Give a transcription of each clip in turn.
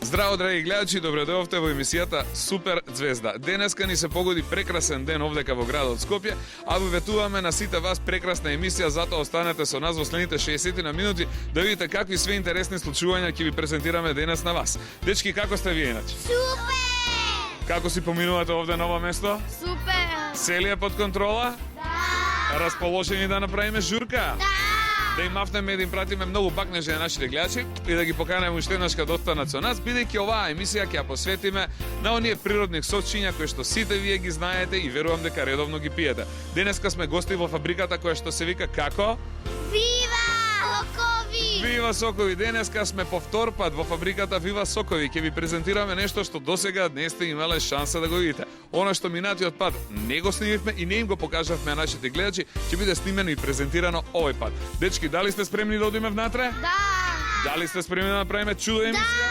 Здраво, драги гледачи, добредојавте во емисијата Супер Звезда. Денеска ни се погоди прекрасен ден овдека во градот Скопје, а ви ветуваме на сите вас прекрасна емисија, затоа останете со нас во следните 60 на минути да видите какви све интересни случувања ќе ви презентираме денес на вас. Дечки, како сте вие иначе? Супер! Како си поминувате овде на ово место? Супер! Се ли е под контрола? Да! Расположени да направиме журка? Да! Да им мафнеме и да им пратиме многу бакнежи на нашите гледачи и да ги поканеме уште еднаш да останат со нас, бидејќи оваа емисија ќе ја посветиме на оние природни сочиња кои што сите вие ги знаете и верувам дека редовно ги пиете. Денеска сме гости во фабриката која што се вика како? Вива! Сокови! Вива Сокови. Денеска сме по втор пат во фабриката Вива Сокови. Ќе ви презентираме нешто што досега не сте имале шанса да го видите. Она што минатиот пат не го снимивме и не им го покажавме на нашите гледачи, ќе биде снимено и презентирано овој пат. Дечки, дали сте спремни да одиме внатре? Да! Дали сте спремни да направиме чудо емисија?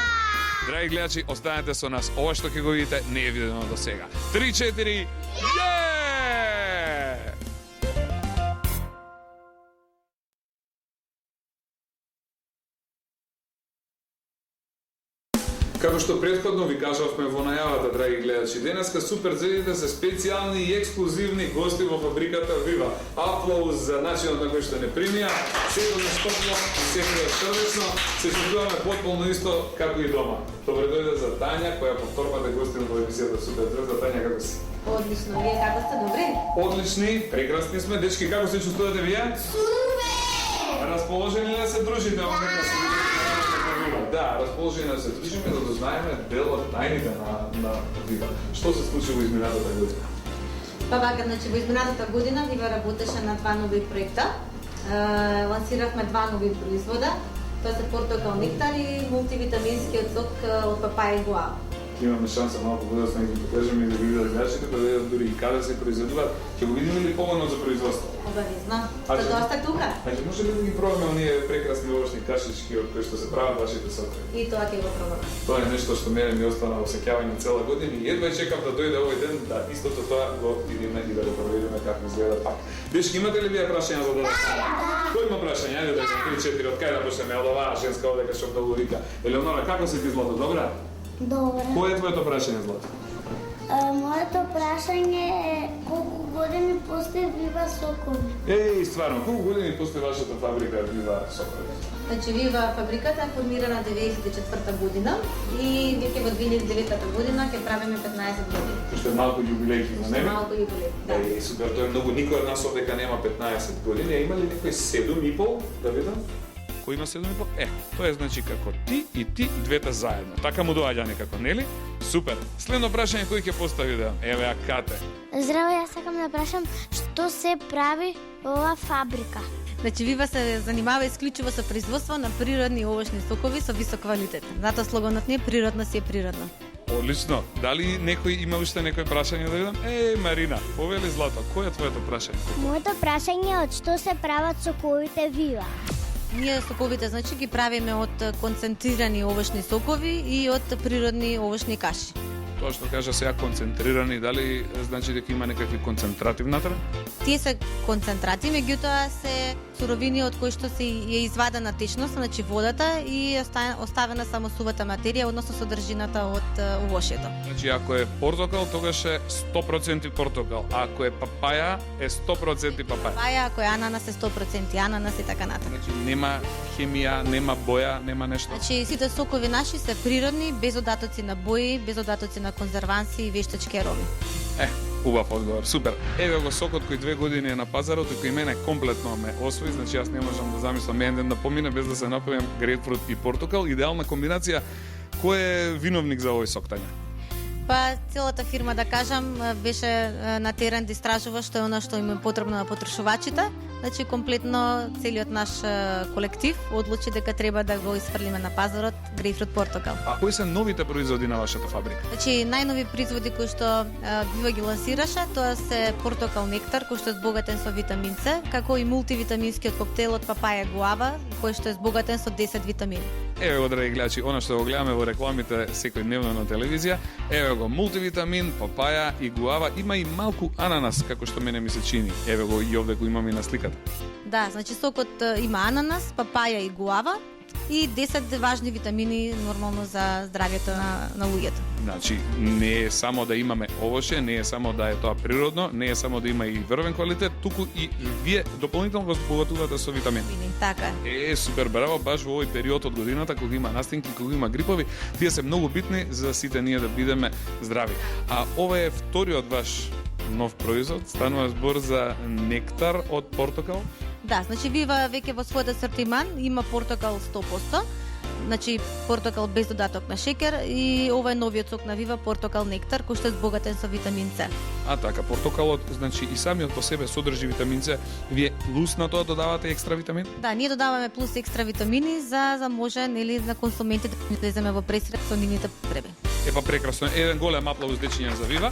Да! Драги гледачи, останете со нас. Ова што ќе го видите не е видено до сега. 3-4, је! Како што претходно ви кажавме во најавата, драги гледачи, денеска Супер Звездите се специјални и ексклузивни гости во фабриката Вива. Аплауз за начинот на кој што не примија, секогаш топло и секогаш срдечно, се чувствуваме потполно исто како и дома. Добре дојде за Тања, која повторпате гостина во емисијата Супер Звезда. Тања, како си? Одлично, вие како сте, добри? Одлични, прекрасни сме. Дечки, како се чувствувате вие? Супер! Расположени ли да се дружите овде се Да, расположени да се дружиме, да дознаеме дел од тајните на Вива. Што се случи во изминатата година? Па вака, значи во изминатата година Вива работеше на два нови проекта. Лансиравме два нови производа. Тоа се портокал нектар и мултивитаминскиот сок од папаја и гуава. Имаме шанса малку подоцна да ги покажеме и да ги видат гледачите, да видат дури и каде се произведуваат. Ќе го видиме ли погонот за производство? Обавезно. А, Што доста тука. Значи, може ли да ги пробаме оние прекрасни овошни кашички од кои што се прават вашите сокови? И тоа ќе го пробаме. Тоа е нешто што мене ми остана во сеќавање цела година и едва чекам да дојде овој ден да истото тоа го видиме и да го провериме како изгледа пак. Дечки, имате ли вие прашања за денес? Кој има прашања? Ајде да се 3-4 од кај да почнеме од оваа женска овдека што многу вика. Елеонора, како си ти, Злато? Добра? Добре. Кој е твоето прашање, Злато? Моето прашање е колку години постои Вива Сокови? Еј, стварно, колку години постои вашата фабрика Вива Сокови? Значи Вива фабриката е формирана 94-та година и веќе во 2009 година ќе правиме 15 години. Уште малку јубилеј има, не? Малку юбилеј, да. Еј, супер, тоа е многу. Никој од нас овдека нема 15 години, а има ли некој 7,5? Да видам. Кој има 7,5? Тоа е значи како ти и ти двете заедно. Така му доаѓа некако, нели? Супер. Следно прашање кој ќе постави да? Еве ја Кате. Здраво, јас сакам да прашам што се прави во оваа фабрика? Значи Вива се занимава исклучиво со производство на природни овошни сокови со висок квалитет. Затоа слоганот ни е природно си е природно. Одлично. Дали некој има уште некој прашање да видам? Марина, повели Злато, кој е твоето прашање? Моето прашање е од што се прават соковите Вива? Ние соковите значи ги правиме од концентрирани овошни сокови и од природни овошни каши. Тоа што кажа сега концентрирани, дали значи дека има некакви концентрати внатре? Тие се концентрати, меѓутоа се суровини од кои што се е извадена течност, значи водата и оставена само сувата материја, односно содржината од овошјето. Значи ако е портокал, тогаш е 100% портокал, а ако е папаја, е 100% папаја. Папаја, ако е ананас е 100% ананас и така натаму. Значи нема хемија, нема боја, нема нешто. Значи сите сокови наши се природни, без додатоци на бои, без додатоци на конзерванси и вештачки ароми. Убав одговор, супер. Еве го сокот кој 2 години е на пазарот и кој мене комплетно ме освои, значи јас не можам да замислам еден ден да помине без да се напијам грейпфрут и портокал, идеална комбинација. Кој е виновник за овој сок, Тања? Па целата фирма, да кажам, беше на терен да истражува што е она што им е потребно на потрошувачите. Значи комплетно целиот наш колектив одлучи дека треба да го исфрлиме на пазарот грейпфрут портокал. А кои се новите производи на вашата фабрика? Значи најнови производи кои што Вива ги лансираше, тоа се портокал нектар кој што е збогатен со витамин С, како и мултивитаминскиот коктейл од папаја и гуава, кој што е збогатен со 10 витамини. Еве го, драги гледачи, она што го гледаме во рекламите секојдневно на телевизија, еве го мултивитамин, папаја и гуава, има и малку ананас, како што мене ми се чини. Еве го и овде го имаме и на сликата. Да, значи сокот има ананас, папаја и гуава, и 10 важни витамини нормално за здравјето на луѓето. Значи, не е само да имаме овоше, не е само да е тоа природно, не е само да има и врвен квалитет, туку и вие дополнително го збогатувате со витамини. Така е. Супер, браво, баш во овој период од годината, кога има настинки, кога има грипови, тие се многу битни за сите ние да бидеме здрави. А ова е вториот ваш нов производ, станува збор за нектар од портокал. Да, значи Вива веќе во својот асортиман има портокал 100%, значи портокал без додаток на шеќер и ова е новиот сок на Вива портокал нектар кој што е збогатен со витамин С. А така, портокалот, значи и самиот по себе содржи витамин С. Вие плюс на тоа додавате екстра витамин? Да, ние додаваме плюс екстра витамини за може нели на консументите да влеземе во пресред со нивните потреби. Па прекрасно. Еден голем аплауз дечиња за Вива.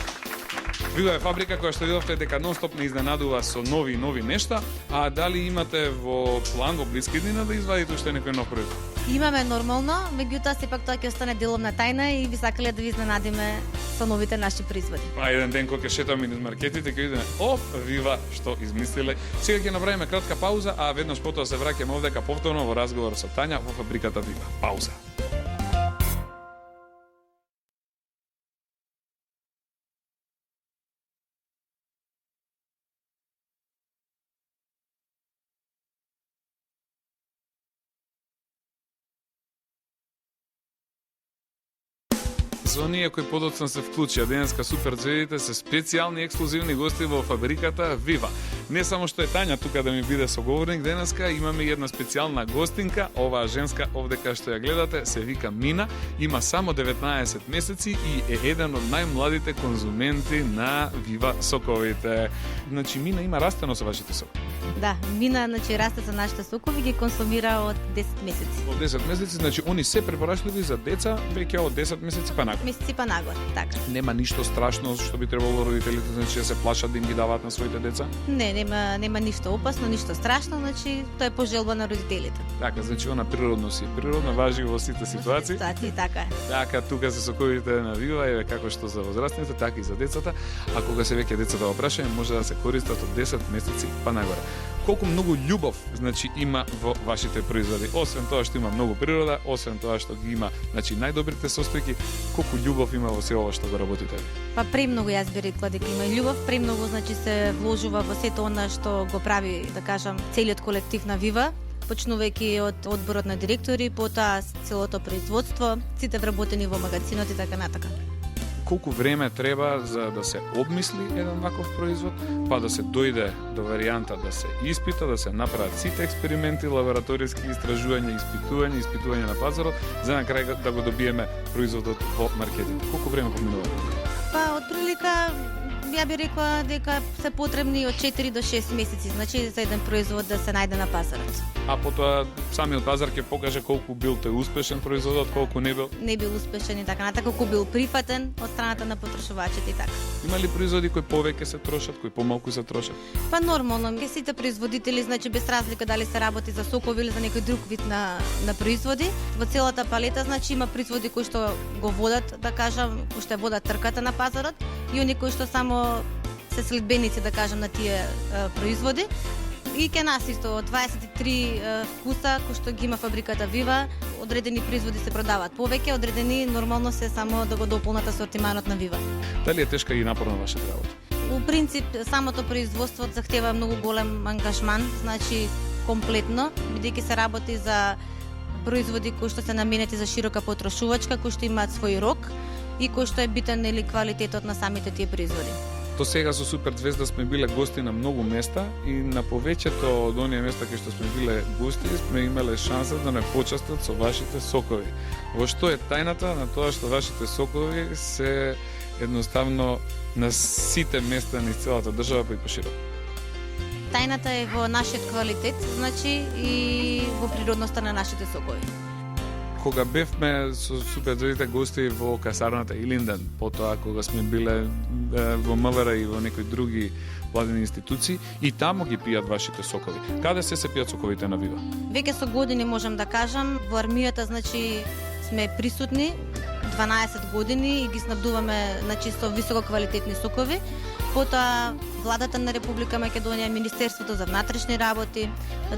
Вива е фабрика која што видовте дека нон-стоп не изненадува со нови и нови нешта, а дали имате во план во блиски дни да извадите уште некој нов производ? Имаме нормално, меѓутоа сепак тоа ќе остане деловна тајна и би сакале да ви изненадиме со новите наши производи. А еден ден кога ќе шетаме низ маркетите ќе видиме, Вива што измислиле. Сега ќе направиме кратка пауза, а веднаш потоа се враќаме овдека повторно во разговор со Тања во фабриката Вива. Пауза. За оние кои подоцна се вклучија денеска супер зведите се специјални ексклузивни гости во фабриката Вива. Не само што е Тања тука да ми биде соговорник денеска, имаме и една специјална гостинка. Оваа женска овдека што ја гледате се вика Мина, има само 19 месеци и е еден од најмладите конзументи на Вива соковите. Значи Мина има растено со вашите сокови. Да, Мина значи расте за нашите сокови, ги консумира од 10 месеци. Од 10 месеци, значи они се препорачливи за деца веќе од 10 месеци па нагоре. Месеци па нагоре, така. Нема ништо страшно што би требало родителите значи да се плашат да им ги даваат на своите деца? Не, нема ништо опасно, ништо страшно, значи тоа е пожелба на родителите. Така, значи она природно си, природно важи во сите ситуации. Така е. Така, тука се соковите на Вива е како што за возрастните, така и за децата, а кога се веќе децата во прашање може да се користат од 10 месеци па нагоре. Колку многу љубов значи има во вашите производи. Освен тоа што има многу природа, освен тоа што ги има значи најдобрите состојки, колку љубов има во се ова што го работите? Па премногу јас би рекла дека има љубов, премногу значи се вложува во сето она што го прави, да кажам, целиот колектив на Вива, почнувајќи од одборот на директори, потоа целото производство, сите вработени во магазинот и така натака. Колку време треба за да се обмисли еден ваков производ, па да се дојде до варијанта да се испита, да се направат сите експерименти, лабораториски истражувања, испитување на пазарот, за на крај да го добиеме производот во маркетите. Колку време поминува? Па од прилика ја би рекла дека се потребни од 4 до 6 месеци, значи за еден производ да се најде на пазарот. А потоа самиот пазар ќе покаже колку бил тој успешен производот, колку не бил? Не бил успешен и така натака, колку бил прифатен од страната на потрошувачите и така. Има ли производи кои повеќе се трошат, кои помалку се трошат? Па нормално, сите производители, значи без разлика дали се работи за сокови или за некој друг вид на производи, во целата палета значи има производи кои што го водат, да кажам, кои што водат трката на пазарот и они кои што само се следбеници, да кажам, на тие производи. И ке нас исто 23 вкуса кои што ги има фабриката Вива, одредени производи се продаваат повеќе, одредени нормално се само да го дополнат асортиманот на Вива. Дали е тешка и напорна вашата работа? Во принцип, самото производство захтева многу голем ангажман, значи комплетно, бидејќи се работи за производи кои што се наменети за широка потрошувачка, кои што имаат свој рок и кои што е битен нели квалитетот на самите тие производи. До сега со Супер Звезда сме биле гости на многу места и на повеќето од оние места кај што сме биле гости сме имале шанса да не почастат со вашите сокови. Во што е тајната на тоа што вашите сокови се едноставно на сите места низ целата држава па и пошироко? Тајната е во нашиот квалитет, значи и во природноста на нашите сокови. Кога бевме со Супер Звездите гости во касарната Илинден, потоа кога сме биле во МВР и во некои други владени институции, и таму ги пијат вашите сокови. Каде се пијат соковите на Вива? Веќе со години можам да кажам, во армијата значи сме присутни, 12 години и ги снабдуваме на чисто висококвалитетни сокови. Потоа владата на Република Македонија, Министерството за внатрешни работи,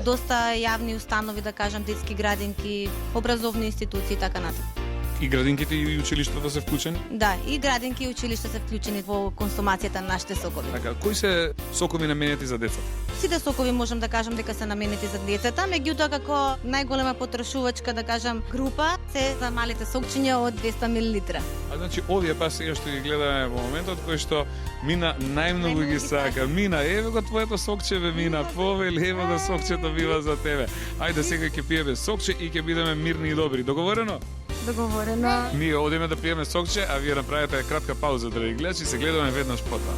доста јавни установи, да кажам, детски градинки, образовни институции и така натаму. И градинките и училиштата се вклучени? Да, и градинки и училишта се вклучени во консумацијата на нашите сокови. Така, кои се сокови наменети за децата? Сите сокови можам да кажам дека се наменети за децата, меѓутоа како најголема потрошувачка, да кажам, група се за малите сокчиња од 200 мл. А значи овие па сега што ги гледаме во моментот кој што Мина најмногу ги сака. Мина, еве го твоето сокче бе, Мина, повели, еве го сокчето бива за тебе. Ајде сега ќе пиеме сокче и ќе бидеме мирни и добри. Договорено? Договорено. Ние одиме да пиеме сокче, а вие направете кратка пауза, драги гледачи, се гледаме веднаш потоа.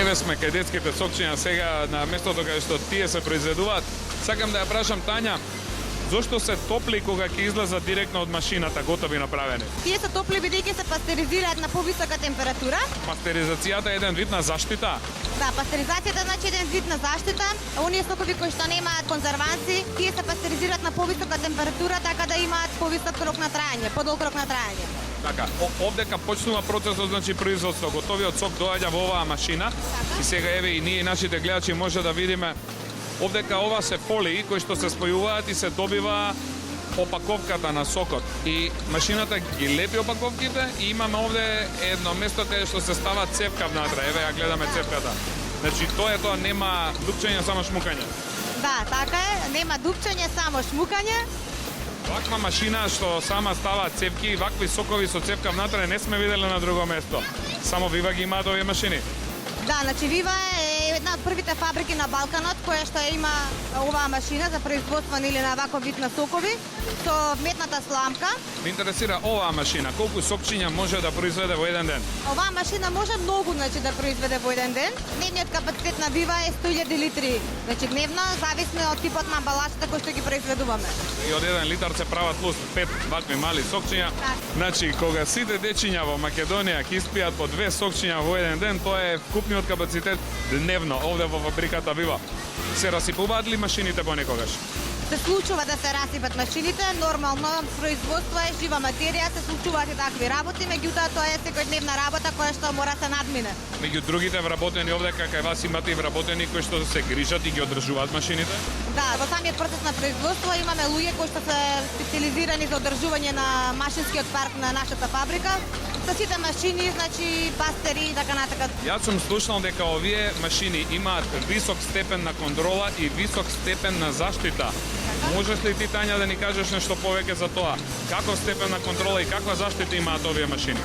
Еве сме кај детските сокчиња сега на местото каде што тие се произведуваат. Сакам да ја прашам Тања, зошто се топли кога ќе излезат директно од машината готови направени? Тие се топли бидејќи се пастеризираат на повисока температура. Пастеризацијата е еден вид на заштита. Да, пастеризацијата значи еден вид на заштита. Оние сокови кои што немаат конзерванци, тие се пастеризираат на повисока температура, така да имаат повисок рок на траење, подолг рок на траење. Така, овдека почнува процесот, значи производство. Готовиот сок доаѓа во оваа машина. И сега еве и ние и нашите гледачи може да видиме овдека ова се фолии кои што се спојуваат и се добива опаковката на сокот. И машината ги лепи опаковките и имаме овде едно место каде што се става цевка внатре. Еве ја гледаме цевката. Значи тоа нема дупчење, само шмукање. Да, така е, нема дупчење, само шмукање. Ваква машина што сама става цевки, вакви сокови со цевка внатре не сме виделе на друго место. Само Вива ги имаат овие машини. Да, значи Вива е една од првите фабрики на Балканот која што има оваа машина за производство или на ваков вид на сокови со метната сламка. Ме интересира оваа машина, колку сокчиња може да произведе во еден ден? Оваа машина може многу, значи, да произведе во еден ден. Дневниот капацитет на Вива е 100.000 литри, значи дневно, зависно од типот на амбалажата кој што ги произведуваме. И од 1 литар се прават плюс 5 вакви мали сокчиња. Так. Значи, кога сите дечиња во Македонија ќе испијат по 2 сокчиња во еден ден, тоа е вкупниот капацитет дневно овде во фабриката Вива. Се расипуваат ли машините понекогаш? Се случува да се расипат машините, нормално производство е жива материја, се случуваат и такви работи, меѓутоа тоа е секојдневна работа која што мора се надмине. Меѓу другите вработени овдека кај вас имате и вработени кои што се грижат и ги одржуваат машините? Да, во самиот процес на производство имаме луѓе кои што се специализирани за одржување на машинскиот парк на нашата фабрика. Со сите машини, значи пастери и така натака. Јас сум слушнал дека овие машини имаат висок степен на контрола и висок степен на заштита. Можеш ли ти, Тања, да ни кажеш нешто повеќе за тоа? Каков степен на контрола и каква заштита имаат овие машини?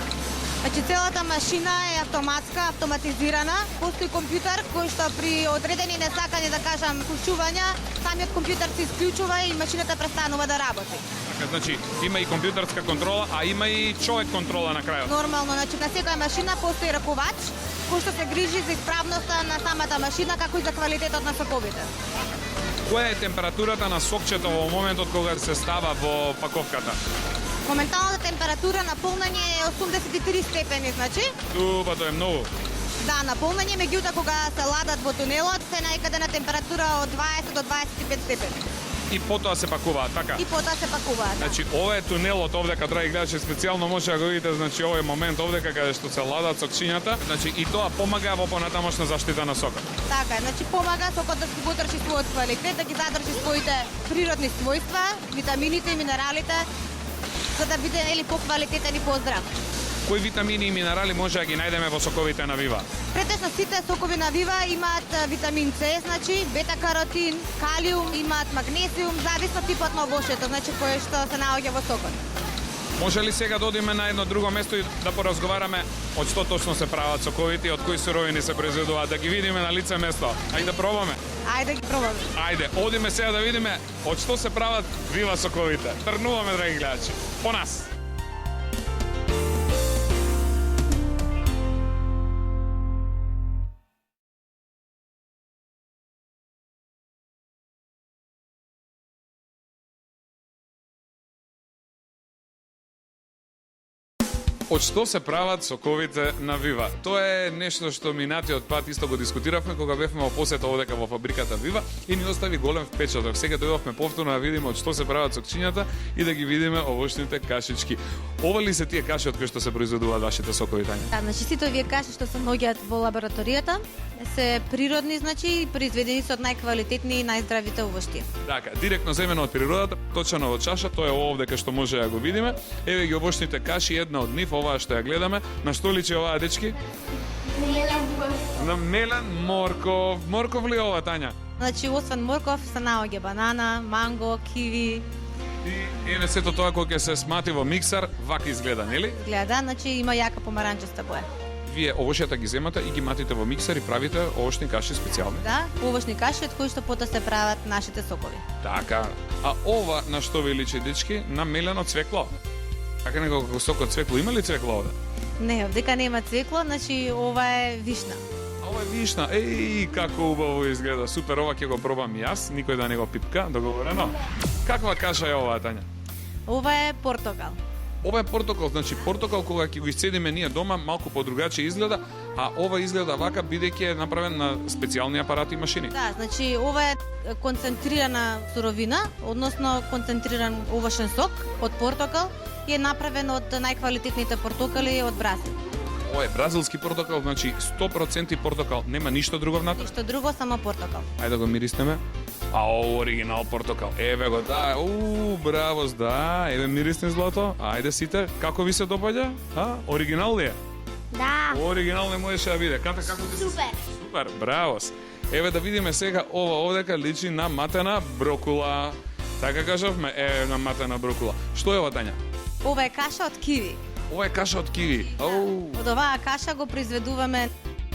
Значи целата машина е автоматска, автоматизирана. Постои компјутер кој што при одредени несакани, да кажам, вклучувања, самиот компјутер се исклучува и машината престанува да работи. Така, значи, има и компјутерска контрола, а има и човек контрола на крајот. Нормално, значи на секоја машина постои ракувач кој што се грижи за исправноста на самата машина, како и за квалитетот на соковите. Која е температурата на сокчето во моментот кога се става во паковката? Моменталната температура на полнење е 83 степени, значи. Па тоа е многу. Да, на полнење, меѓутоа кога се ладат во тунелот, се најкаде на температура од 20 до 25 степени. И потоа се пакуваат, така? И потоа се пакуваат. Значи, ова е тунелот овдека, драги гледачи, специјално може да го видите, значи, овој момент овдека каде што се ладат сокчињата, значи, и тоа помага во понатамошна заштита на сокот. Така е, значи помага сокот да си го одржи својот квалитет, да ги задржи своите природни својства, витамините и минералите, за да биде или поквалитетен и поздрав. Кои витамини и минерали може да ги најдеме во соковите на Вива? Претесно сите сокови на Вива имаат витамин С, значи бета-каротин, калиум, имаат магнезиум, зависно типот на овошјето, значи кое што се наоѓа во сокот. Може ли сега да одиме на едно друго место и да поразговараме од што точно се прават соковите и од кои суровини се произведуваат, да ги видиме на лице место? Ајде да пробаме. Ајде ги пробаме. Ајде, одиме сега да видиме од што се прават Вива соковите. Тргнуваме, драги гледачи. По нас. Од што се прават соковите на Вива? Тоа е нешто што минатиот пат исто го дискутиравме кога бевме во посета овдека во фабриката Вива и ни остави голем впечаток. Сега дојдовме повторно да видиме од што се прават сокчињата и да ги видиме овошните кашички. Ова ли се тие каши од кои што се произведуваат вашите сокови, Тања? Да, значи сите овие каши што се наоѓаат во лабораторијата се природни, значи и произведени се од најквалитетни и најздравите овошти. Така, директно земено од природата, точено во чаша, тоа е овде кај што може да го видиме. Еве ги овошните каши, една од нив, оваа што ја гледаме. На што личи оваа, дечки? На мелен морков. Морков ли ова, Тања? Значи освен морков се наоѓа банана, манго, киви. И еве сето тоа кога ќе се смати во миксер, вака изгледа, нели? Гледа, значи има јака помаранчеста боја. Вие овошјата ги земате и ги матите во миксер и правите овошни каши специјални. Да, овошни каши од кои што потоа се прават нашите сокови. Така. А ова на што ви личи, дечки? На мелено цвекло. Така некако сок од цвекло. Има ли цвекло овде? Не, овдека нема цвекло, значи ова е вишна. А ова е вишна. Еј, како убаво изгледа. Супер, ова ќе го пробам и јас. Никој да не го пипка, договорено. Каква каша е оваа, Тања? Ова е портокал. Ова е портокал, значи портокал кога ќе го исцедиме ние дома, малку подругаче изгледа, а ова изгледа вака бидејќи е направен на специјални апарати и машини. Да, значи ова е концентрирана суровина, односно концентриран овошен сок од портокал и е направен од најквалитетните портокали од Бразил. Ова е бразилски портокал, значи 100% портокал, нема ништо друго внатре. Ништо друго, само портокал. Ајде да го мириснеме. А оригинал портокал. Еве го, да. Браво, да. Еве мирисни злато. Ајде сите, како ви се допаѓа? Оригинал ли е? Да. Оригинал не можеше да биде. Ката, како ти се? Супер. Супер, браво. Еве да видиме сега ова овдека личи на матена брокула. Така кажавме, на матена брокула. Што е ова, Тања? Ова е каша од киви. Ова е каша од киви. Од оваа каша го произведуваме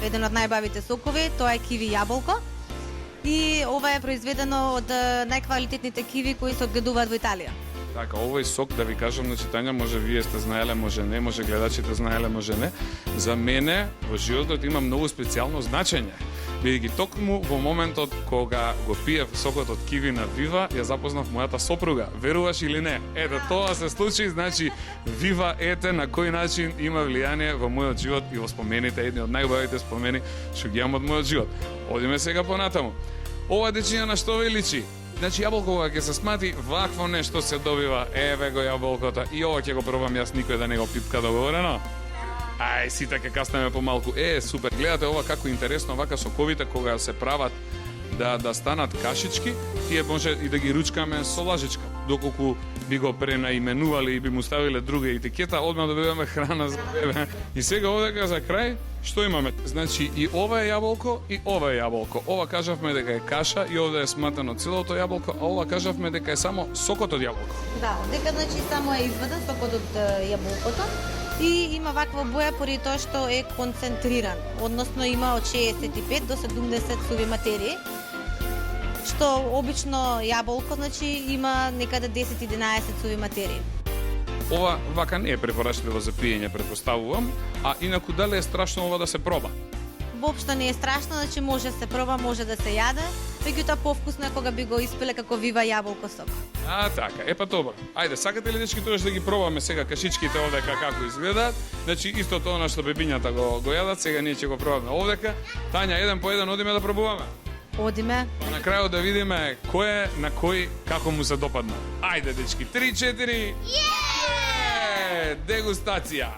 еден од најбавите сокови, тоа е киви јаболко. И ова е произведено од најквалитетните киви кои се одгледуваат во Италија. Така, овој сок, да ви кажам, значи, Тања, може вие сте знаеле, може не, може гледачите знаеле, може не. За мене, во животот има многу специјално значење. Бидејќи токму во моментот кога го пиев сокот од киви на Вива, ја запознав мојата сопруга. Веруваш или не? Ето, тоа се случи, значи, Вива ете на кој начин има влијание во мојот живот и во спомените, едни од најубавите спомени што ги имам од мојот живот. Одиме сега понатаму. Ова дечиња на што ви личи? Значи јаболко кога ќе се смати вакво нешто се добива, еве го јаболкото и ова ќе го пробам јас, никој да не го пипка, договорено? Ај, сите ќе каснеме помалку. Супер, гледате ова како интересно, вака соковите кога се прават да станат кашички, тие може и да ги ручкаме со лажичка. Доколку би го пренаименували и би му ставиле друга етикета, одма добиваме храна за бебе. И сега овдека за крај, што имаме? Значи и ова е јаболко и ова е јаболко. Ова кажавме дека е каша и овде е сматано целото јаболко, а ова кажавме дека е само сокот од јаболко. Да, дека значи само е изваден сокот од јаболкото и има ваква боја поради тоа што е концентриран, односно има од 65 до 70 суви материи, што обично јаболко значи има некаде 10-11 суви материи. Ова вака не е препорачливо за пиење, претпоставувам, а инаку дали е страшно ова да се проба? Воопшто не е страшно, значи може да се проба, може да се јаде, меѓутоа повкусно е кога би го испиле како вива јаболко сок. Така, па добро. Ајде, сакате ли дечки тоа да ги пробаме сега кашичките овдека како изгледаат? Значи исто тоа што бебињата го јадат, сега ние ќе го пробаме овдека. Тања, еден по еден одиме да пробуваме. Одиме. На крајот да видиме кој е на кој како му се допадна. Ајде дечки, 3-4. Дегустација.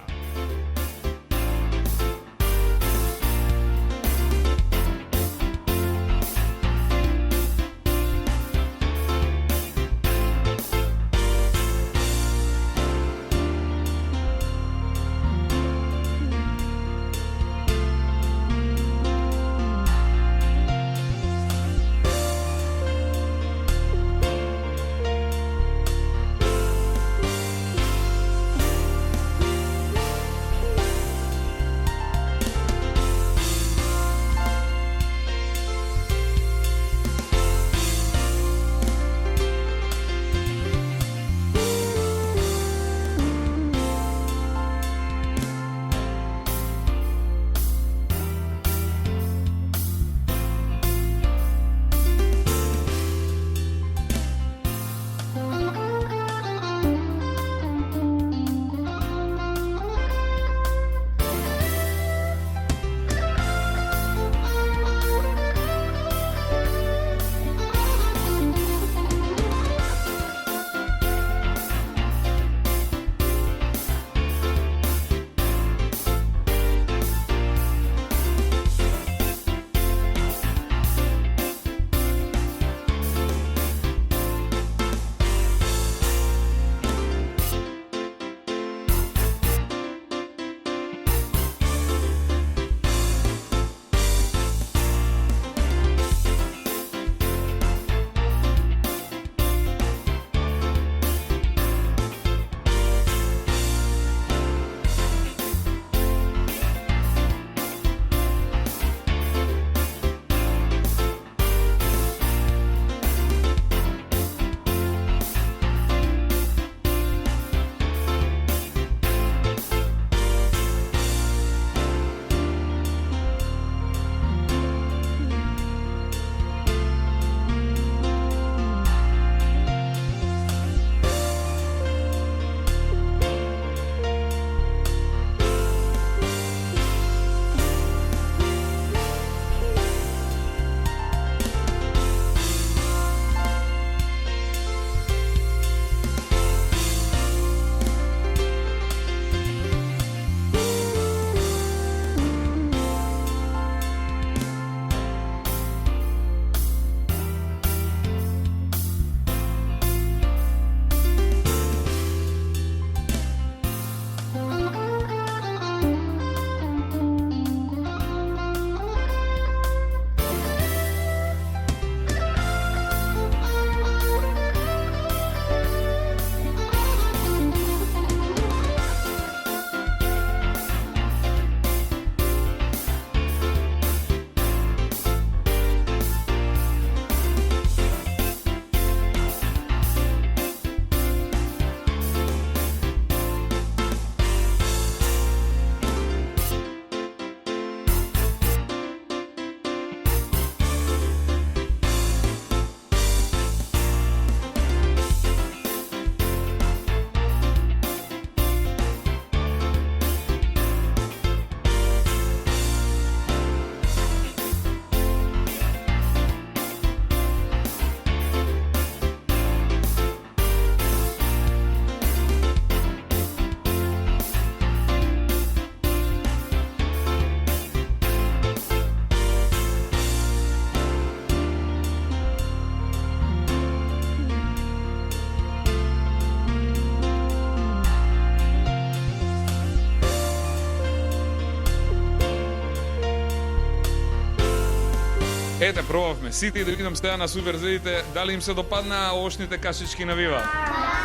Ете, пробавме сите и да видам сега на суперзвездите дали им се допадна овошните кашички на Вива.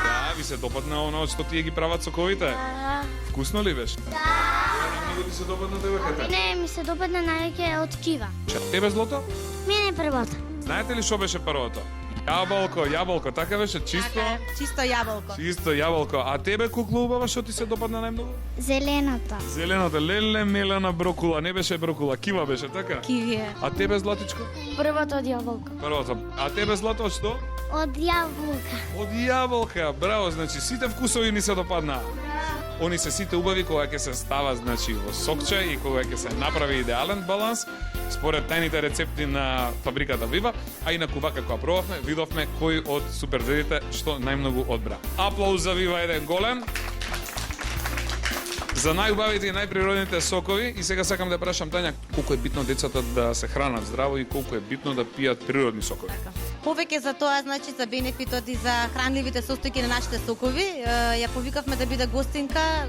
Да, ви се допадна оно што тие ги прават соковите. Вкусно ли беше? Да. Многу ти се допадна тебе кате? Не, ми се допадна најаќе од кива. Тебе Злото? Мене првото. Знаете ли што беше првото? Јаболко, така беше чисто. Така е, чисто јаболко. Чисто јаболко. А тебе кукло убава што ти се допадна најмногу? Зелената. Зелената, леле мелена брокула, не беше брокула, кива беше, така? Киви е. А тебе Златичко? Првото од јаболка. Првото. А тебе Злато од што? Од јаболка. Од јаболка, браво, значи сите вкусови ни се допаднаа. Они се сите убави кога ќе се става значи во сокче и кога ќе се направи идеален баланс според тајните рецепти на фабриката Вива, а и на кубака која пробавме, видовме кој од суперзвездите што најмногу одбра. Аплауз за Вива еден голем. За најубавите и најприродните сокови и сега сакам да прашам Тања колку е битно децата да се хранат здраво и колку е битно да пијат природни сокови. Повеќе за тоа, значи за бенефитот и за хранливите состојки на нашите сокови, ја повикавме да биде гостинка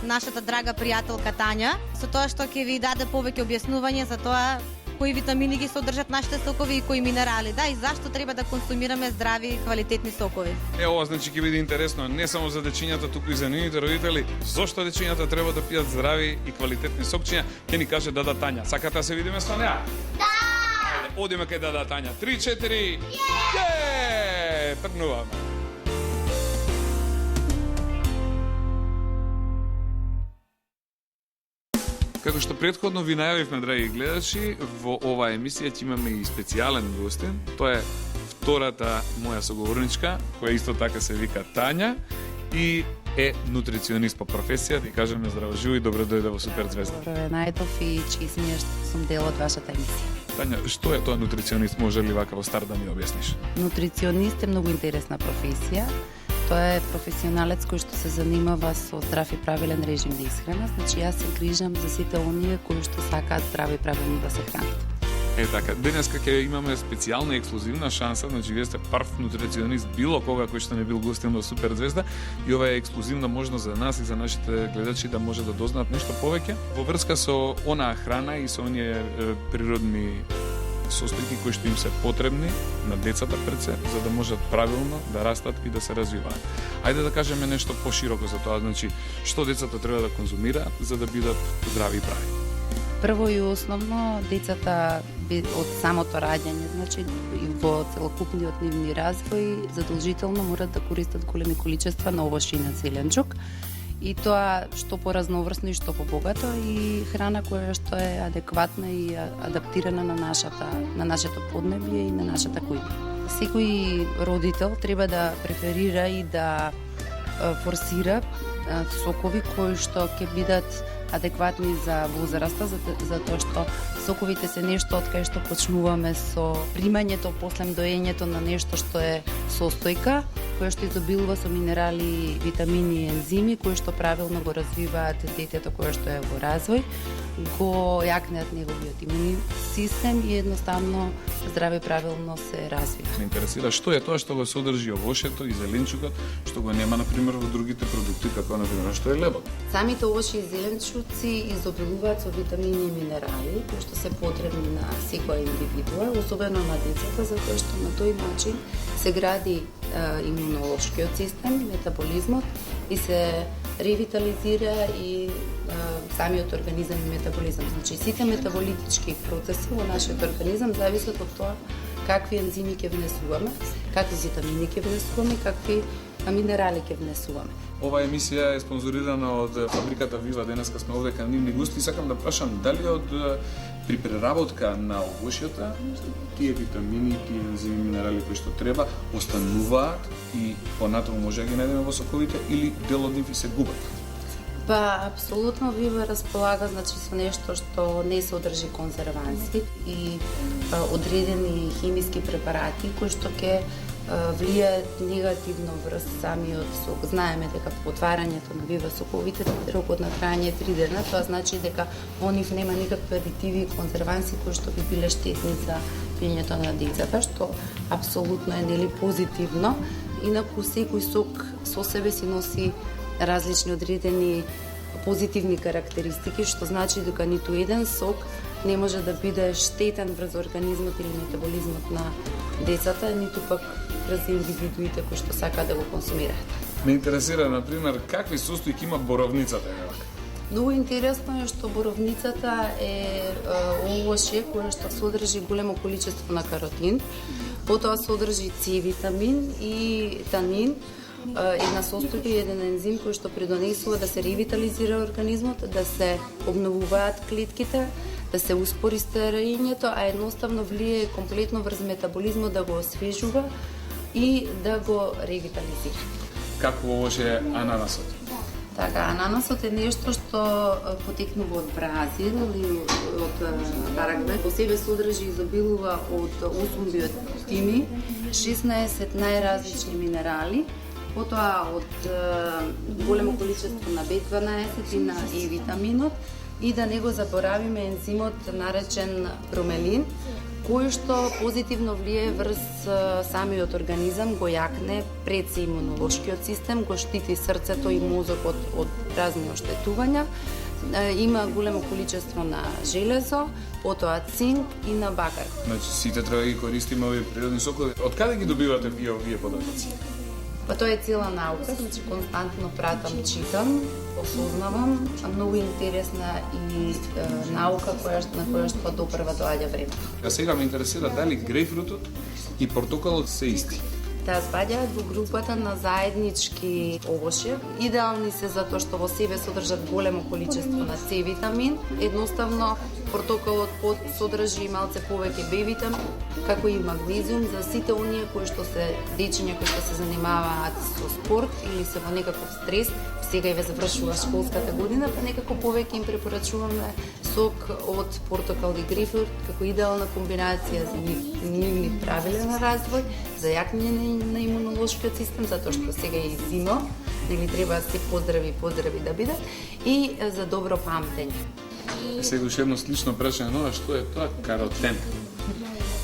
нашата драга пријателка Тања, со тоа што ќе ви даде повеќе објаснување за тоа кои витамини ги содржат нашите сокови и кои минерали, да, и зашто треба да консумираме здрави и квалитетни сокови. Ова значи ќе биде интересно не само за дечињата, туку и за нивните родители. Зошто дечињата треба да пијат здрави и квалитетни сокчиња? Ќе ни каже Дада Тања. Сакате да се видиме со неа? Да! Одиме кај Дада Тања. 3-4. Је! Тргнуваме. Како што претходно ви најавивме, драги гледачи, во оваа емисија ќе имаме и специјален гостин. Тоа е втората моја соговорничка, која исто така се вика Тања и е нутриционист по професија. Да кажеме здраво живо и добро дојде во Суперзвезда. Добро ве најдов и чест ми е што сум дел од вашата емисија. Тања, што е тоа нутриционист? Може ли вака во стар да ми објасниш? Нутриционист е многу интересна професија. Тоа е професионалец кој што се занимава со здрав и правилен режим на исхрана. Значи јас се грижам за сите оние кои што сакаат здраво и правилно да се хранат. Е така, денеска ќе имаме специјална и ексклузивна шанса, значи вие сте прв нутриционист било кога кој што не бил гостин во Суперзвезда и ова е ексклузивна можност за нас и за нашите гледачи да може да дознаат нешто повеќе во врска со онаа храна и со оние природни состојки кои што им се потребни на децата пред се, за да можат правилно да растат и да се развиваат. Ајде да кажеме нешто пошироко за тоа, значи што децата треба да конзумираат за да бидат здрави и прави. Прво и основно, децата од самото раѓање, значи и во целокупниот нивни развој, задолжително морат да користат големи количества на овошје и на зеленчук. И тоа што поразноврсно и што побогато и храна која што е адекватна и адаптирана на нашето поднебје и на нашата кујна. Секој родител треба да преферира и да форсира сокови кои што ќе бидат адекватни за возраста, затоа што соковите се нешто од кај што почнуваме со примањето после доењето на нешто што е состојка, која што изобилува со минерали, витамини и ензими, кои што правилно го развиваат детето кое што е во развој, го јакнеат неговиот имунен систем и едноставно здраве правилно се развива. Ме интересира што е тоа што го содржи овошјето и зеленчукот, што го нема на пример во другите продукти, како на пример што е лебот. Самите овошје и зеленчуци изобилуваат со витамини и минерали кои што се потребни на секоја индивидуа, особено на децата, затоа што на тој начин се гради имунолошкиот систем, метаболизмот и се ревитализира и самиот организам и метаболизам. Значи сите метаболитички процеси во нашиот организам зависат од тоа какви ензими ќе внесуваме, какви витамини ќе внесуваме, какви минерали ќе внесуваме. Ова емисија е спонзорирана од фабриката Вива. Денеска сме овде кај нивни гости и сакам да прашам дали при преработка на овошјата тие витамини, тие ензими, минерали кои што треба остануваат и понатаму може да ги најдеме во соковите или дел од нив и се губат? Па, апсолутно Вива располага значи со нешто што не содржи конзерванси и одредени химиски препарати кои што ќе влијаат негативно врз самиот сок. Знаеме дека по отварањето на Вива соковите рокот на траење е 3 дена, тоа значи дека во нив нема никакви адитиви и конзерванси кои што би биле штетни за пиењето на децата, што апсолутно е нели позитивно. Инаку секој сок со себе си носи различни одредени позитивни карактеристики, што значи дека ниту еден сок не може да биде штетен врз организмот или метаболизмот на децата, ниту пак врз индивидуите кои што сакаат да го консумираат. Ме интересира, например, какви состојки има боровницата, евак? Многу интересно е што боровницата е овошје кое што содржи големо количество на каротин, потоа содржи С витамин и танин, една состојка и еден ензим кој што придонесува да се ревитализира организмот, да се обновуваат клетките, да се успори старењето, а едноставно влие комплетно врз метаболизмот да го освежува и да го ревитализира. Какво овоше е ананасот? Така, ананасот е нешто што потекнува од Бразил или од Парагвај. По себе содржи изобилува од 8 биотини, 16 најразлични минерали, потоа од големо количество на B12 и на Е витаминот, и да не го заборавиме ензимот наречен бромелин, кој што позитивно влие врз самиот организам, го јакне пред се имунолошкиот систем, го штити срцето и мозокот од разни оштетувања, има големо количество на железо, потоа цинк и на бакар. Значи, сите треба да ги користиме овие природни сокови. Од каде ги добивате овие податоци? Па тоа е цела наука, значи константно пратам, читам, осознавам, многу интересна и наука на која што допрва доаѓа време. А сега ме интересира дали грејпфрутот и портокалот се исти. Да спаѓаат во групата на заеднички овошје. Идеални се затоа што во себе содржат големо количество на С витамин. Едноставно портокалот содржи малце повеќе Б витамин, како и магнезиум за сите оние кои што се дечиња кои што се занимаваат со спорт или се во некаков стрес. Сега и ве завршува школската година, па некако повеќе им препорачуваме сок од портокал и грейпфрут како идеална комбинација за нивни правилен развој, за јакнење на имунолошкиот систем, затоа што сега е зима, нели треба се поздрави да бидат, и за добро памтење. Сега уште едно слично прашање, што е тоа каротен?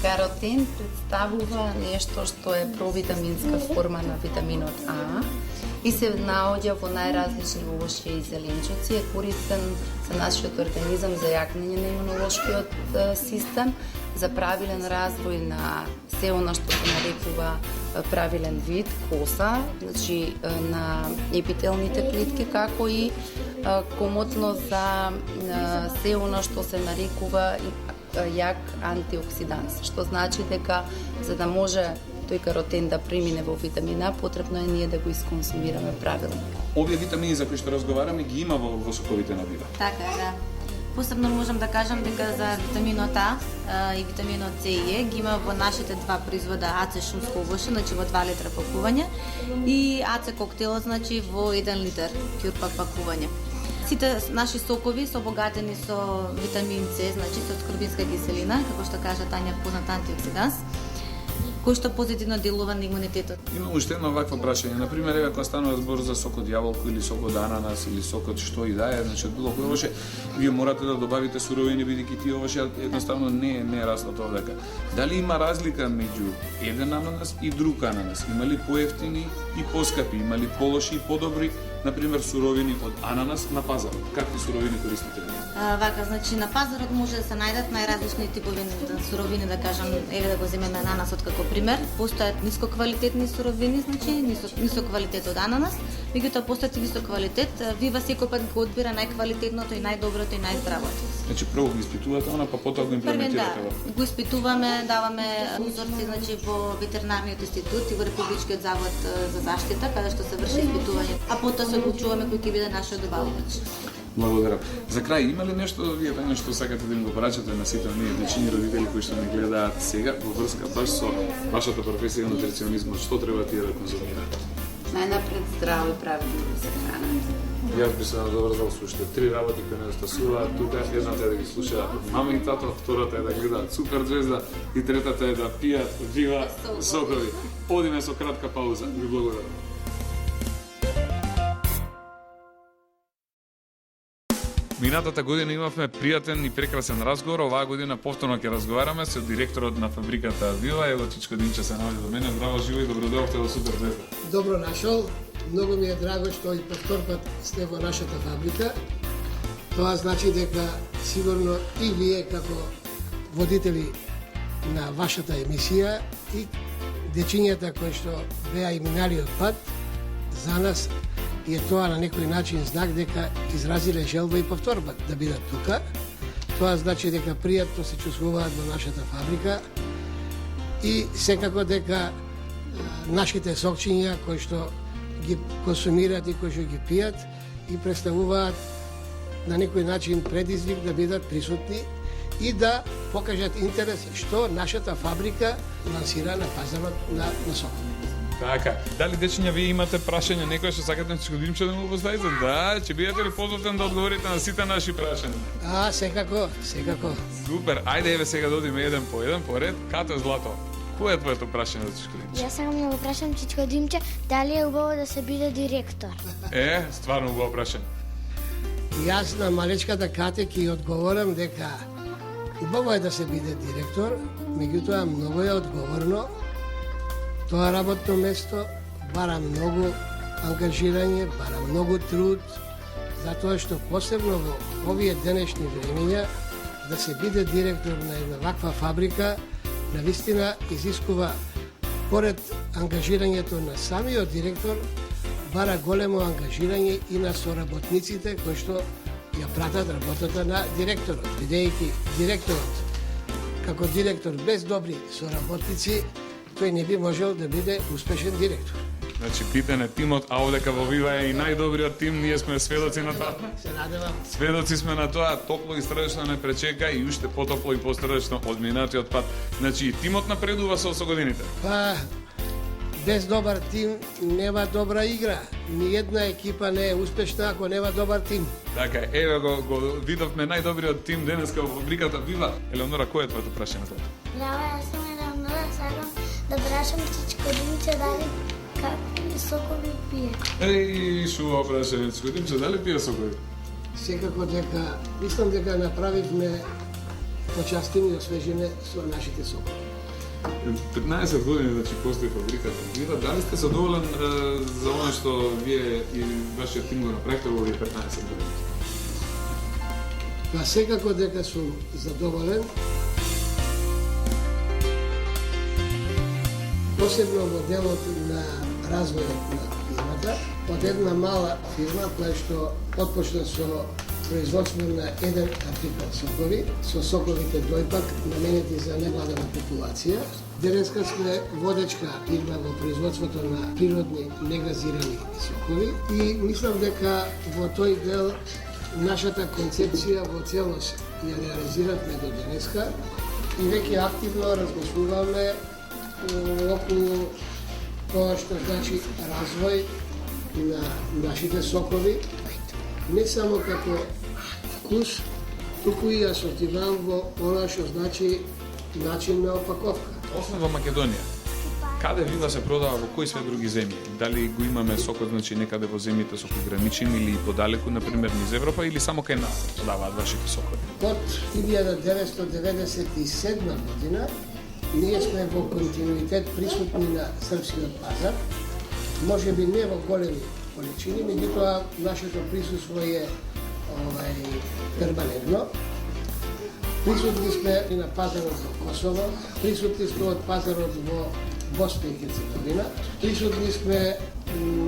Каротен представува нешто што е провитаминска форма на витаминот А и се наоѓа во најразлични овошје и зеленчуци, е користен за нашиот организам за јакнење на имунолошкиот систем, за правилен развој на се она што се нарекува правилен вид коса, значи на епителните клетки, како и комотно за се она што се нарекува јак антиоксиданс, што значи дека за да може тој каротен да премине во витамин А, потребно е ние да го исконсумираме правилно. Овие витамини за кои што разговараме ги има во соковите на бива. Така е, да. Посебно можам да кажам дека за витаминот А и витаминот С и Е ги има во нашите два производа АЦ шумско овошје, значи во 2 литра пакување, и АЦ коктелот, значи во 1 литар кјурпак пакување. Сите наши сокови се обогатени со витамин С, значи со аскорбинска киселина, како што кажа Тања, познат антиоксиданс, кој што позитивно делува на имунитетот. Има уште едно вакво прашање. Например, еве кога станува збор за сок од јаволко или сок од ананас или сок од што и да е, значи од било кој овоше, вие морате да добавите суровини бидејќи тие овоше едноставно не растат овдека. Дали има разлика меѓу еден ананас и друг ананас? Има ли поевтини и поскапи? Има ли полоши и подобри, например, суровини од ананас на пазарот? Какви суровини користите вие? Вака, значи на пазарот може да се најдат најразлични типови суровини, да кажам, еве да го земеме ананасот како пример. Постојат нискоквалитетни суровини, значи нисок квалитет од ананас, меѓутоа постојат и висок квалитет. Вива секој пат го одбира најквалитетното и најдоброто и најздравото. Значи прво ги испитувате она, па потоа го имплементирате да, го испитуваме, даваме узорци, значи во ветеринарниот институт и во Републичкиот завод за заштита, каде што се врши испитување, а потоа се одлучуваме кој ќе биде нашиот добавувач. Благодарам. За крај, има ли нешто вие тајно што сакате да им го порачате на сите оние дечиња родители кои што не гледаат сега во врска баш со вашата професија на нутриционизмот, што треба тие да конзумираат? Најнапред здраво и правилно да се хранат. Јас би се надоврзал со уште 3 работи кои недостасуваат тука. Едната е да ги слушаат мама и тато, втората е да гледаат Супер звезда и третата е да пијат вива сокови. Одиме со кратка пауза. Ви благодарам. Минатата година имавме пријатен и прекрасен разговор. Оваа година повторно ќе разговараме со директорот на фабриката Вива, Ево Чичко Динче се наоѓа до мене. Здраво, живо и добро дојдовте во Супер звезда. Добро нашол. Многу ми е драго што и повтор пат сте во нашата фабрика. Тоа значи дека сигурно и вие како водители на вашата емисија и дечињата кои што беа и миналиот пат, за нас е тоа на некој начин знак дека изразиле желба и повторба да бидат тука. Тоа значи дека пријатно се чувствуваат во нашата фабрика и секако дека нашите сокчиња кои што ги консумираат и кои што ги пијат и представуваат на некој начин предизвик да бидат присутни и да покажат интерес што нашата фабрика лансира на пазарот на сокови. Така, дали дечиња вие имате прашања некој што сакате на Чичко да му поставите? Да, ќе бидете ли позовтен да одговорите на сите наши прашања? Секако. Супер, ајде еве сега да одиме еден по ред. Кате Злато, кој е твоето прашање за Чичко Димче? Јас сакам да го прашам Чичко Димче дали е убаво да се биде директор. Стварно убаво прашање. Јас на малечката Кате ќе одговорам дека убаво е да се биде директор, меѓутоа многу е одговорно. Тоа работно место бара многу ангажирање, бара многу труд, затоа што посебно во овие денешни времења да се биде директор на една ваква фабрика, навистина изискува поред ангажирањето на самиот директор, бара големо ангажирање и на соработниците кои што ја пратат работата на директорот, бидејќи директорот како директор без добри соработници тој не би можел да биде успешен директор. Значи, питане тимот, а овдека во Вива е и најдобриот тим, ние сме сведоци на тоа. Се надевам. Сведоци сме на тоа, топло и страдечно не пречека и уште потопло и пострадечно од минатиот пат. Значи, тимот напредува со годините. Без добар тим нема добра игра. Ни една екипа не е успешна ако нема добар тим. Така, еве го видовме најдобриот тим денеска во фабриката Вива. Елеонора, кој е твоето прашање на тоа? Браво, јас сум Елеонора, сакам да прашам Чичко Димче дали какви сокови пие. Шува прашање, Чичко Димче, дали пие сокови? Секако дека, мислам дека направивме почастини и освежење со нашите сокови. 15 години, значи, постои фабриката Вива. Дали сте задоволен за оно што вие и вашиот тим го направите во овие 15 години? Секако дека сум задоволен. Посебно во делот на развојот на фирмата, од една мала фирма која што отпочна со производство на еден артикал сокови, со соковите дојпак наменети за невладена популација. Денеска сме водечка фирма во производството на природни негазирани сокови и мислам дека во тој дел нашата концепција во целост ја реализиравме до денеска и веќе активно размислуваме околу тоа што значи развој на нашите сокови, не само како вкус, туку и асортиман во она што значи начин на опаковка. Освен во Македонија, каде Вива се продава, во кои све други земји? Дали го имаме сокот, значи, некаде во земјите со кои граничим или подалеку, например, низ Европа, или само кај нас се продаваат вашите сокови? Од 1997 година ние сме во континуитет присутни на српскиот пазар, може би не во големи количини, меѓутоа нашето присуство е перманентно. Присутни сме и на пазарот во Косово, присутни сме од пазарот во Босна и Херцеговина, присутни сме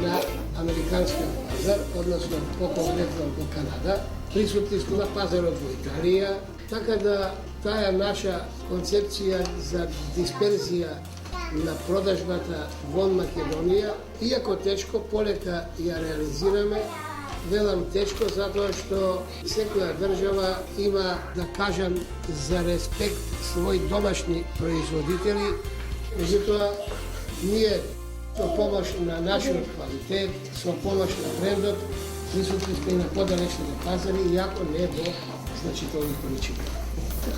на американскиот пазар, односно по-конкретно во Канада, присутни сме на пазарот во Италија, така да таа наша концепција за дисперзија на продажбата во Македонија, иако тешко, полека ја реализираме. Велам тешко затоа што секоја држава има, да кажам, за респект своји домашни производители, меѓутоа ние со помош на нашиот квалитет, со помош на брендот, присутни сме на подалечните пазари, иако не во значителни количини.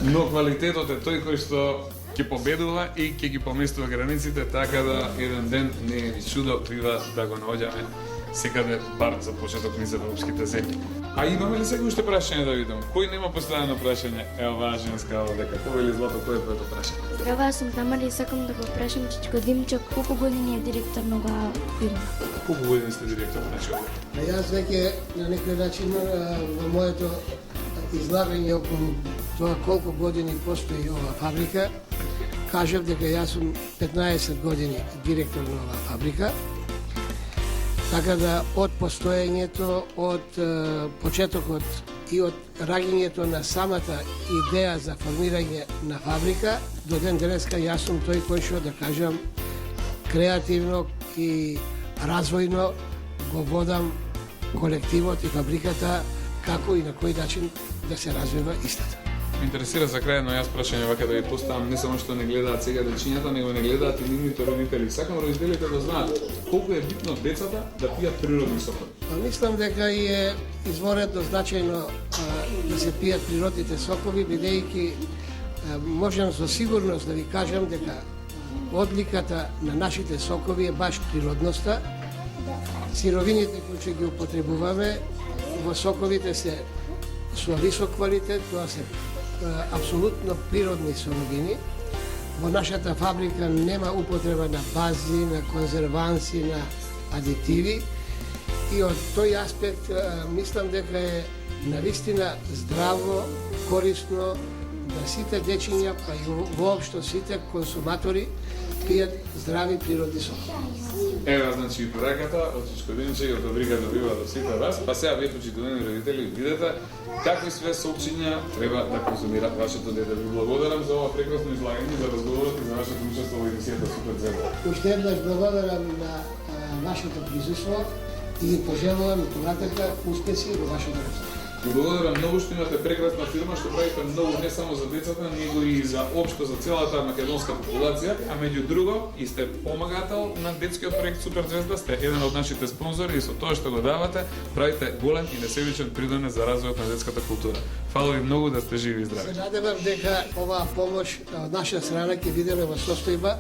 Но квалитетот е тој кој што ќе победува и ќе ги поместува границите, така да еден ден не е ни чудо Вива да го наоѓаме секаде бар за почеток низ европските земји. А имаме ли сега уште прашање да видам? Кој нема поставено прашање? Ево важенска овдека. Повели Злато, кој е твоето прашање? Здраво, аз съм Тамара и сакам да го прашам Чичко Димчо колко години е директор на оваа фирма. Колку години сте директор на Чичко? Јас веќе на некој начин во моето излагање околу тоа колку години постои оваа фабрика, кажав дека јас сум 15 години директор на оваа фабрика. Така да од постоењето, од почетокот и од раѓањето на самата идеја за формирање на фабрика, до ден денеска јас сум тој кој што да кажам креативно и развојно го водам колективот и фабриката како и на кој начин да се развива истата. Ме интересира за крај, но јас прашање вака да ви поставам не само што не гледаат сега дечињата, него не гледаат и нивните родители. Сакам родителите да знаат колку е битно децата да пијат природни сокови. Мислам дека е изворедно значајно да се пијат природните сокови, бидејќи можам со сигурност да ви кажам дека одликата на нашите сокови е баш природноста. Сировините кои ќе ги употребуваме во соковите се со висок квалитет, тоа се апсолутно природни суровини. Во нашата фабрика нема употреба на бази, на конзерванси, на адитиви. И од тој аспект мислам дека е навистина здраво, корисно да сите дечиња, па и воопшто сите консуматори пијат здрави природни сокови. Ева, значи, пораката од Чичко Димче и од фабриката Вива до сите вас. Па сега вие, почитувани родители, видете какви све соопштенја треба да конзумира вашето дете. Ви благодарам за ова прекрасно излагање, за разговорот и за вашето учество во емисијата Супер Звезда. Уште еднаш благодарам на вашето присуство и ви пожелувам понатака успеси во вашето работа. Ви благодарам многу што имате прекрасна фирма, што правите многу не само за децата, него и за општо за целата македонска популација, а меѓу друго и сте помагател на детскиот проект Супер Звезда, сте еден од нашите спонзори и со тоа што го давате, правите голем и несебичен придонес за развојот на детската култура. Фала ви многу, да сте живи и здрави. Се надевам дека оваа помош од наша страна ќе бидеме во состојба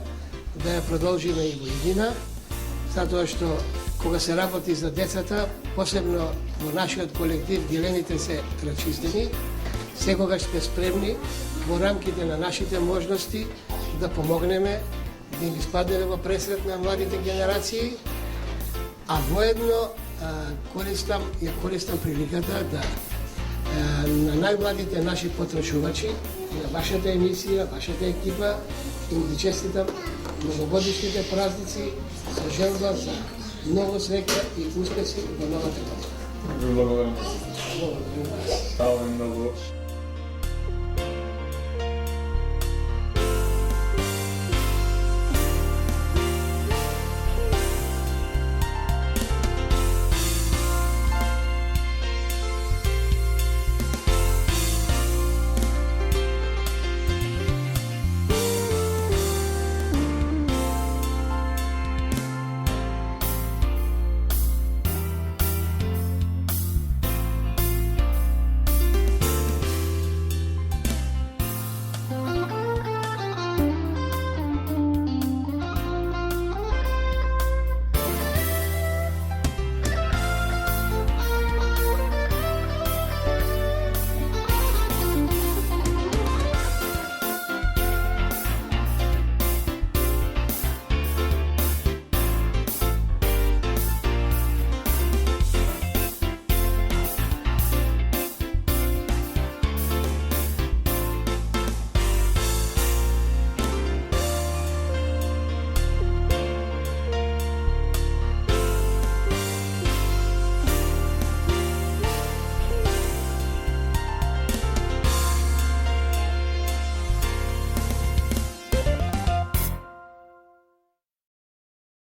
да ја продолжиме и во иднина, затоа што кога се работи за децата, посебно во нашиот колектив, гилените се рачистени, секогаш сме спремни во рамките на нашите можности да помогнеме, да им испаднеме во пресрет на младите генерации, а воедно користам приликата да на најмладите наши потрачувачи, на вашата емисија, вашата екипа, им ги честитам новогодишните празници со желба за многу среќа и успеси во новата година. Ви благодарам. Фала ви многу.